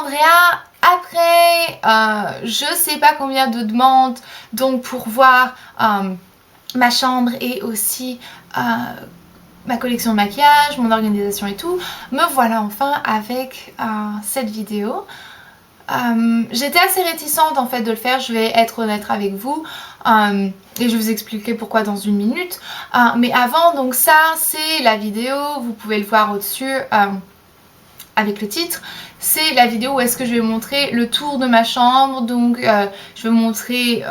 Andrea. Après, je sais pas combien de demandes donc pour voir ma chambre et aussi ma collection de maquillage, mon organisation et tout, me voilà enfin avec cette vidéo. J'étais assez réticente en fait de le faire, je vais être honnête avec vous et je vais vous expliquer pourquoi dans une minute. Mais avant, donc ça c'est la vidéo, vous pouvez le voir au-dessus avec le titre. C'est la vidéo où est-ce que je vais montrer le tour de ma chambre, donc je vais vous montrer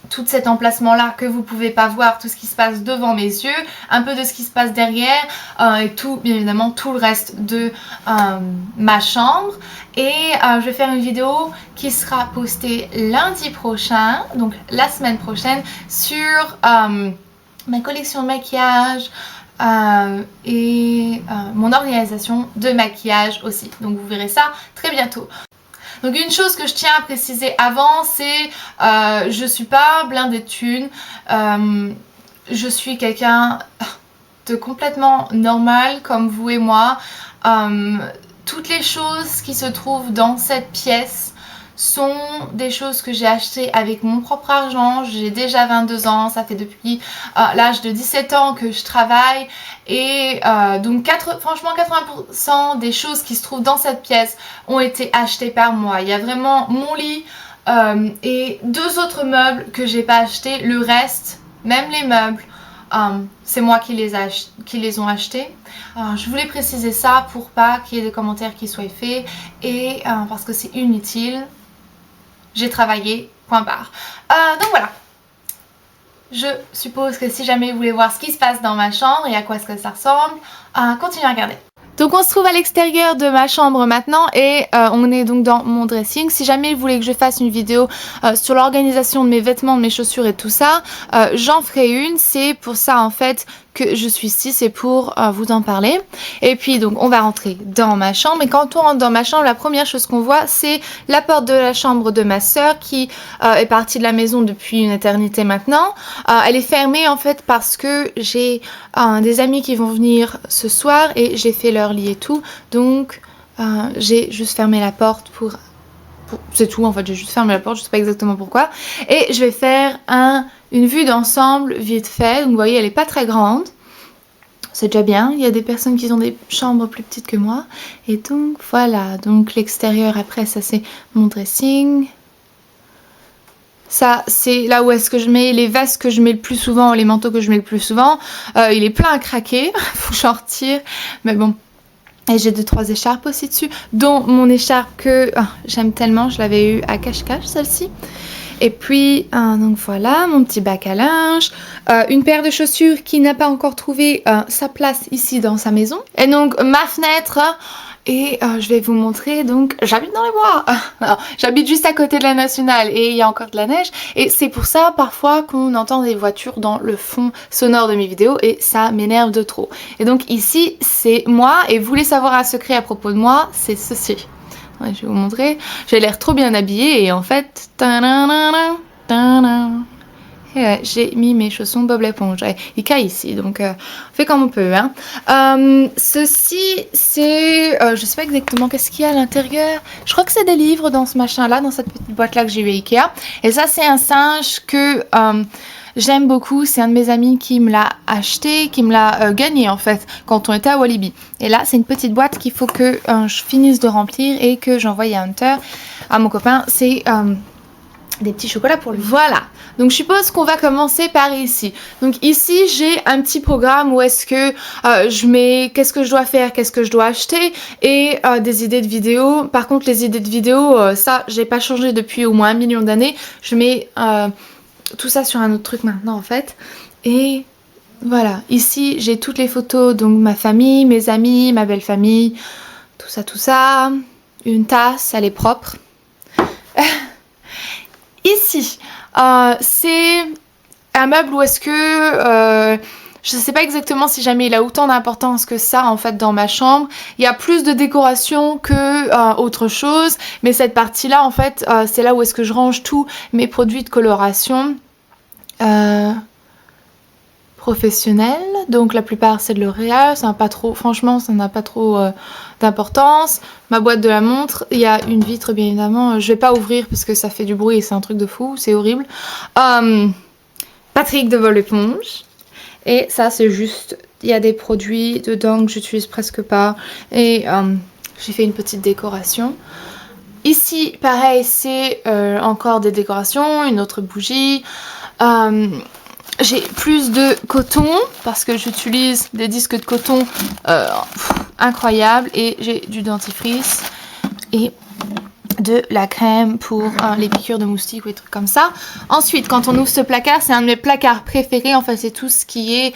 tout cet emplacement là que vous pouvez pas voir, tout ce qui se passe devant mes yeux, un peu de ce qui se passe derrière et tout, bien évidemment tout le reste de ma chambre. Et je vais faire une vidéo qui sera postée lundi prochain, donc la semaine prochaine, sur ma collection de maquillage et mon organisation de maquillage aussi, donc vous verrez ça très bientôt. Donc une chose que je tiens à préciser avant, c'est je suis pas blindée de thunes, je suis quelqu'un de complètement normal comme vous et moi. Toutes les choses qui se trouvent dans cette pièce sont des choses que j'ai achetées avec mon propre argent. J'ai déjà 22 ans, ça fait depuis l'âge de 17 ans que je travaille et donc franchement 80% des choses qui se trouvent dans cette pièce ont été achetées par moi. Il y a vraiment mon lit et 2 autres meubles que j'ai pas achetés. Le reste, même les meubles, c'est moi qui les ont achetés. Je voulais préciser ça pour pas qu'il y ait des commentaires qui soient faits et parce que c'est inutile. J'ai travaillé, point barre. Donc voilà. Je suppose que si jamais vous voulez voir ce qui se passe dans ma chambre et à quoi est-ce que ça ressemble, continuez à regarder. Donc on se trouve à l'extérieur de ma chambre maintenant et on est donc dans mon dressing. Si jamais vous voulez que je fasse une vidéo sur l'organisation de mes vêtements, de mes chaussures et tout ça, j'en ferai une. C'est pour ça en fait que je suis ici, c'est pour vous en parler. Et puis donc on va rentrer dans ma chambre et quand on rentre dans ma chambre, la première chose qu'on voit c'est la porte de la chambre de ma soeur qui est partie de la maison depuis une éternité maintenant. Elle est fermée en fait parce que j'ai des amis qui vont venir ce soir et j'ai fait leur lit et tout, donc j'ai juste fermé la porte pour c'est tout en fait, j'ai juste fermé la porte, je sais pas exactement pourquoi. Et je vais faire une vue d'ensemble vite fait, donc vous voyez elle est pas très grande, c'est déjà bien, il y a des personnes qui ont des chambres plus petites que moi. Et donc voilà, donc l'extérieur après ça c'est mon dressing. Ça c'est là où est-ce que je mets les vestes que je mets le plus souvent, les manteaux que je mets le plus souvent. Il est plein à craquer, faut que j'en retire, mais bon. Et j'ai 2-3 écharpes aussi dessus, dont mon écharpe que j'aime tellement, je l'avais eu à cache-cache celle-ci. Et puis, donc voilà, mon petit bac à linge, une paire de chaussures qui n'a pas encore trouvé sa place ici dans sa maison. Et donc ma fenêtre, et je vais vous montrer, donc j'habite dans les bois, j'habite juste à côté de la nationale et il y a encore de la neige. Et c'est pour ça parfois qu'on entend des voitures dans le fond sonore de mes vidéos et ça m'énerve de trop. Et donc ici c'est moi et vous voulez savoir un secret à propos de moi, c'est ceci. Ouais, je vais vous montrer. J'ai l'air trop bien habillée et en fait, et ouais, j'ai mis mes chaussons Bob l'éponge. Il caille ici, donc on fait comme on peut. Hein. Ceci, c'est... je sais pas exactement qu'est-ce qu'il y a à l'intérieur. Je crois que c'est des livres dans ce machin-là, dans cette petite boîte-là que j'ai eu à Ikea. Et ça, c'est un singe que... j'aime beaucoup, c'est un de mes amis qui me l'a acheté, qui me l'a gagné en fait quand on était à Walibi. Et là c'est une petite boîte qu'il faut que je finisse de remplir et que j'envoie à Hunter, à mon copain. C'est des petits chocolats pour lui. Voilà, donc je suppose qu'on va commencer par ici. Donc ici j'ai un petit programme où est-ce que je mets qu'est-ce que je dois faire, qu'est-ce que je dois acheter et des idées de vidéos. Par contre les idées de vidéos, ça j'ai pas changé depuis au moins 1 million d'années. Je mets... tout ça sur un autre truc maintenant en fait. Et voilà, ici j'ai toutes les photos, donc ma famille, mes amis, ma belle famille, tout ça. Une tasse, elle est propre. Ici, c'est un meuble où est-ce que... je sais pas exactement si jamais il a autant d'importance que ça en fait dans ma chambre. Il y a plus de décoration que autre chose. Mais cette partie-là en fait, c'est là où est-ce que je range tous mes produits de coloration professionnels. donc la plupart c'est de L'Oréal, ça n'a pas trop, franchement ça n'a pas trop d'importance. Ma boîte de la montre, il y a une vitre bien évidemment, je vais pas ouvrir parce que ça fait du bruit et c'est un truc de fou, c'est horrible. Patrick de Vol Éponge, et ça c'est juste, il y a des produits dedans que j'utilise presque pas, et j'ai fait une petite décoration. Ici pareil c'est encore des décorations, une autre bougie. J'ai plus de coton parce que j'utilise des disques de coton incroyables, et j'ai du dentifrice et de la crème pour les piqûres de moustiques ou des trucs comme ça. Ensuite, quand on ouvre ce placard, c'est un de mes placards préférés. En fait, c'est tout ce qui est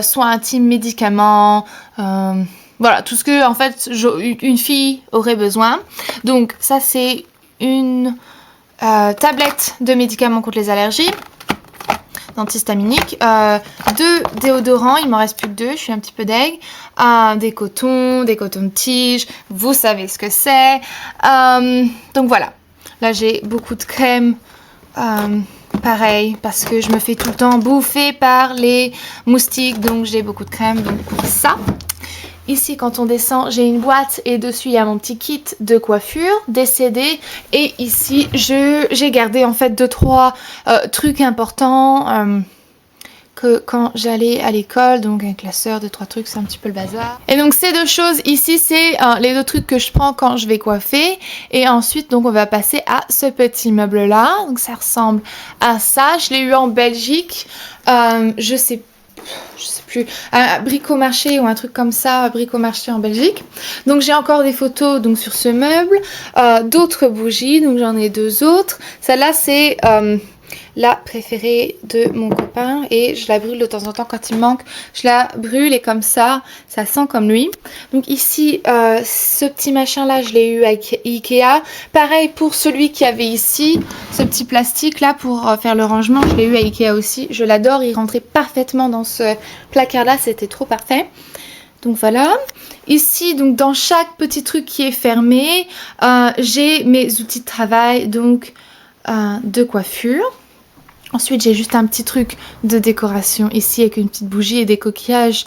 soins intimes, médicaments, voilà, tout ce que en fait une fille aurait besoin. Donc ça, c'est une tablette de médicaments contre les allergies, antihistaminique, 2 déodorants, il m'en reste plus que 2, je suis un petit peu deg, des cotons-tiges, vous savez ce que c'est. Donc voilà, là j'ai beaucoup de crème, pareil, parce que je me fais tout le temps bouffer par les moustiques, donc j'ai beaucoup de crème, donc pour ça. Ici, quand on descend, j'ai une boîte et dessus, il y a mon petit kit de coiffure, des CD. Et ici, j'ai gardé en fait 2-3 trucs importants que quand j'allais à l'école. Donc, un classeur, 2-3 trucs, c'est un petit peu le bazar. Et donc, ces 2 choses ici, c'est les 2 trucs que je prends quand je vais coiffer. Et ensuite, donc, on va passer à ce petit meuble-là. Donc, ça ressemble à ça. Je l'ai eu en Belgique. Je sais plus, un bricomarché ou un truc comme ça, bricomarché en Belgique. Donc j'ai encore des photos donc sur ce meuble, d'autres bougies, donc j'en ai 2 autres. Celle-là c'est la préférée de mon copain et je la brûle de temps en temps quand il me manque. Je la brûle et comme ça sent comme lui. Donc ici, ce petit machin là, je l'ai eu à Ikea. Pareil pour celui qu'il y avait ici, ce petit plastique là pour faire le rangement, je l'ai eu à Ikea aussi. Je l'adore, il rentrait parfaitement dans ce placard là, c'était trop parfait. Donc voilà. Ici, donc dans chaque petit truc qui est fermé, j'ai mes outils de travail, donc de coiffure. Ensuite, j'ai juste un petit truc de décoration ici avec une petite bougie et des coquillages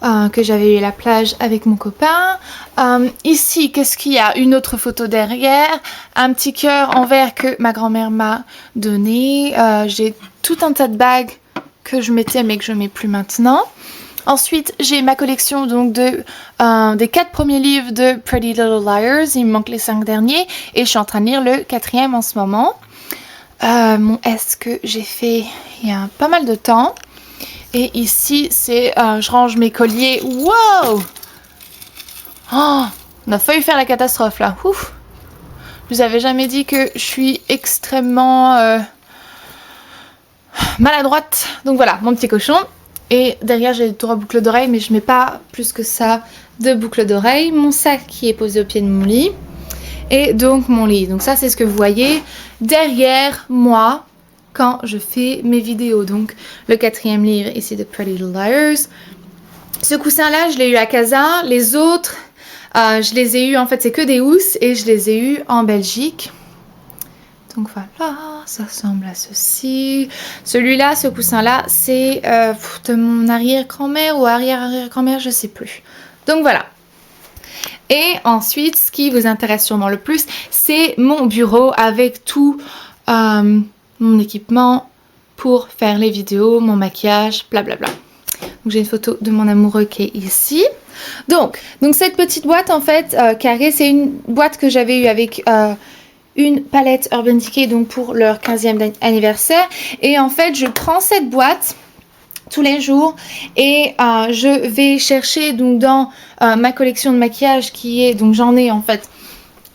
que j'avais eu à la plage avec mon copain. Ici, qu'est-ce qu'il y a? Une autre photo derrière, un petit cœur en verre que ma grand-mère m'a donné. J'ai tout un tas de bagues que je mettais mais que je mets plus maintenant. Ensuite, j'ai ma collection donc des 4 premiers livres de Pretty Little Liars. Il me manque les 5 derniers et je suis en train de lire le 4e en ce moment. Mon S que j'ai fait il y a pas mal de temps. Et ici, c'est je range mes colliers. Wow! Oh, on a failli faire la catastrophe là. Ouf! Je vous avais jamais dit que je suis extrêmement maladroite. Donc voilà, mon petit cochon. Et derrière, j'ai 3 boucles d'oreilles, mais je mets pas plus que ça de boucles d'oreilles. Mon sac qui est posé au pied de mon lit. Et donc mon lit. Donc ça, c'est ce que vous voyez derrière moi quand je fais mes vidéos. Donc le 4e livre ici de Pretty Little Liars. Ce coussin-là, je l'ai eu à Casa. Les autres, je les ai eu, en fait, c'est que des housses et je les ai eu en Belgique. Donc voilà, ça ressemble à ceci. Celui-là, ce coussin-là, c'est de mon arrière-grand-mère ou arrière-arrière-grand-mère, je sais plus. Donc voilà. Et ensuite, ce qui vous intéresse sûrement le plus, c'est mon bureau avec tout mon équipement pour faire les vidéos, mon maquillage, blablabla. Donc j'ai une photo de mon amoureux qui est ici. Donc cette petite boîte en fait carrée, c'est une boîte que j'avais eue avec une palette Urban Decay donc pour leur 15e anniversaire. Et en fait, je prends cette boîte tous les jours et je vais chercher donc dans ma collection de maquillage qui est, donc j'en ai en fait,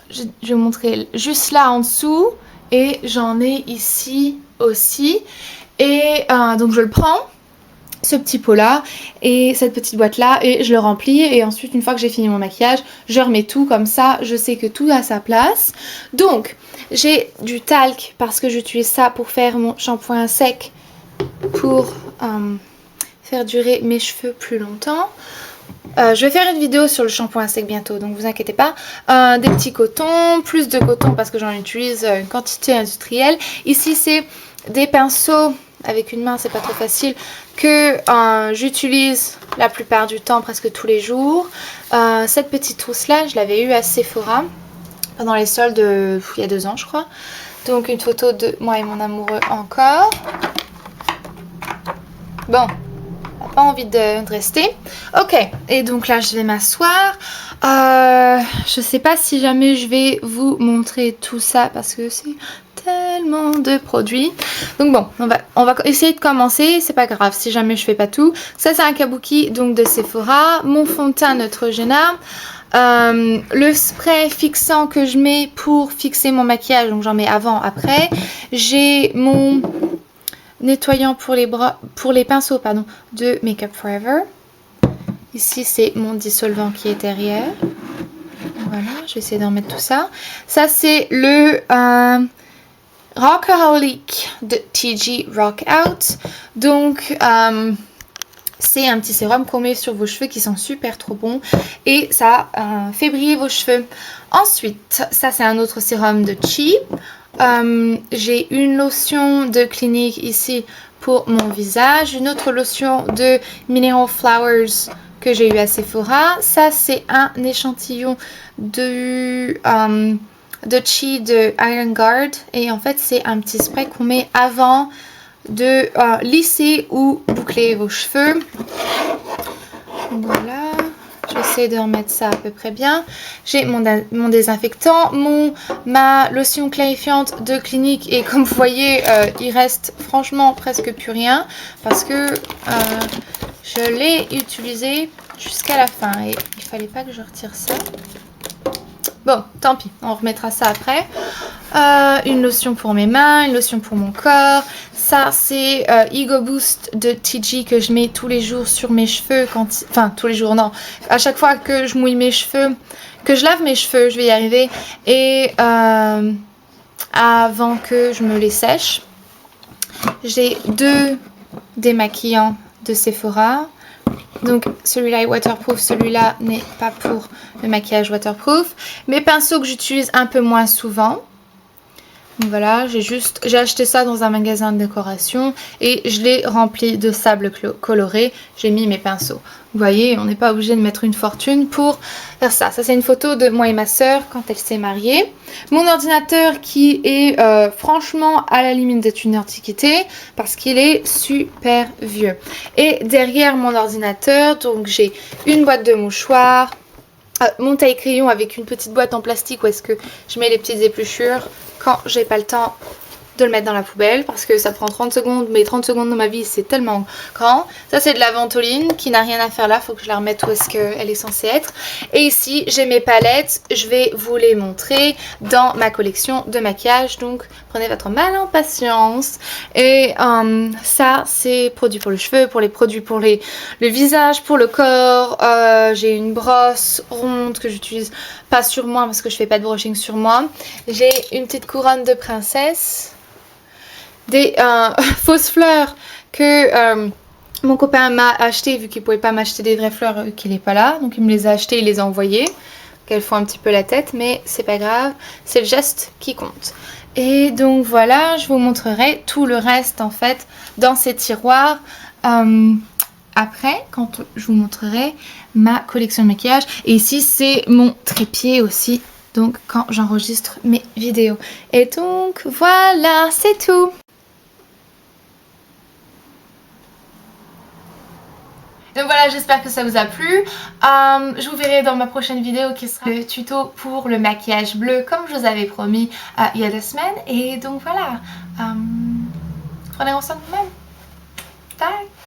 je vais vous montrer juste là en dessous et j'en ai ici aussi. Et donc je le prends, ce petit pot là et cette petite boîte là, et je le remplis et ensuite une fois que j'ai fini mon maquillage je remets tout comme ça, je sais que tout a sa place. Donc j'ai du talc parce que j'utilise ça pour faire mon shampoing sec pour faire durer mes cheveux plus longtemps. Je vais faire une vidéo sur le shampoing sec bientôt, donc vous inquiétez pas. Des petits cotons, plus de coton parce que j'en utilise une quantité industrielle. Ici c'est des pinceaux avec une main c'est pas trop facile, que j'utilise la plupart du temps, presque tous les jours. Cette petite trousse là, je l'avais eue à Sephora pendant les soldes il y a 2 ans je crois. Donc une photo de moi et mon amoureux encore. Bon, on n'a pas envie de rester. Ok, et donc là je vais m'asseoir. Je sais pas si jamais je vais vous montrer tout ça parce que c'est tellement de produits. Donc bon, on va essayer de commencer. C'est pas grave si jamais je fais pas tout. Ça c'est un kabuki donc de Sephora. Mon fond de teint Neutrogena. Le spray fixant que je mets pour fixer mon maquillage. Donc j'en mets avant, après. J'ai mon nettoyant pour les pinceaux pardon, de Make Up For Ever. Ici c'est mon dissolvant qui est derrière. Voilà, je vais essayer d'en mettre tout ça. Ça c'est le Rockaholic de TG Rock Out. Donc c'est un petit sérum qu'on met sur vos cheveux qui sont super trop bons et ça fait briller vos cheveux. Ensuite, ça c'est un autre sérum de Chi. J'ai une lotion de Clinique ici pour mon visage, une autre lotion de Mineral Flowers que j'ai eu à Sephora. Ça c'est un échantillon de Chi de Iron Guard et en fait c'est un petit spray qu'on met avant de lisser ou boucler vos cheveux. Voilà, j'essaie de remettre ça à peu près bien. J'ai mon désinfectant, ma lotion clarifiante de Clinique et comme vous voyez il reste franchement presque plus rien parce que je l'ai utilisé jusqu'à la fin et il fallait pas que je retire ça. Bon, tant pis, on remettra ça après. Une lotion pour mes mains, une lotion pour mon corps. Ça, c'est Ego Boost de TG que je mets tous les jours sur mes cheveux. Enfin, tous les jours, non. À chaque fois que je mouille mes cheveux, que je lave mes cheveux, je vais y arriver. Et avant que je me les sèche, j'ai 2 démaquillants de Sephora. Donc celui-là est waterproof, celui-là n'est pas pour le maquillage waterproof. Mes pinceaux que j'utilise un peu moins souvent. Donc voilà, j'ai acheté ça dans un magasin de décoration et je l'ai rempli de sable coloré. J'ai mis mes pinceaux. Vous voyez, on n'est pas obligé de mettre une fortune pour faire ça. Ça c'est une photo de moi et ma soeur quand elle s'est mariée. Mon ordinateur qui est franchement à la limite d'être une antiquité parce qu'il est super vieux. Et derrière mon ordinateur, donc j'ai une boîte de mouchoirs. Mon taille-crayon avec une petite boîte en plastique où est-ce que je mets les petites épluchures quand j'ai pas le temps de le mettre dans la poubelle parce que ça prend 30 secondes, mais 30 secondes de ma vie c'est tellement grand. Ça c'est de la ventoline qui n'a rien à faire là, faut que je la remette où est-ce qu'elle est censée être. Et ici j'ai mes palettes, je vais vous les montrer dans ma collection de maquillage, donc prenez votre mal en patience. Et ça c'est produits pour le cheveu, pour les produits pour le visage, pour le corps. J'ai une brosse ronde que j'utilise pas sur moi parce que je fais pas de brushing sur moi. J'ai une petite couronne de princesse. Des fausses fleurs que mon copain m'a acheté vu qu'il pouvait pas m'acheter des vraies fleurs qu'il n'est pas là. Donc il me les a achetées, il les a envoyées. Qu'elles font un petit peu la tête mais c'est pas grave. C'est le geste qui compte. Et donc voilà, je vous montrerai tout le reste en fait dans ces tiroirs. Après, quand je vous montrerai ma collection de maquillage. Et ici c'est mon trépied aussi. Donc quand j'enregistre mes vidéos. Et donc voilà, c'est tout. Donc voilà, j'espère que ça vous a plu. Je vous verrai dans ma prochaine vidéo qui sera le tuto pour le maquillage bleu comme je vous avais promis il y a 2 semaines. Et donc voilà, prenez soin de vous-même. Bye.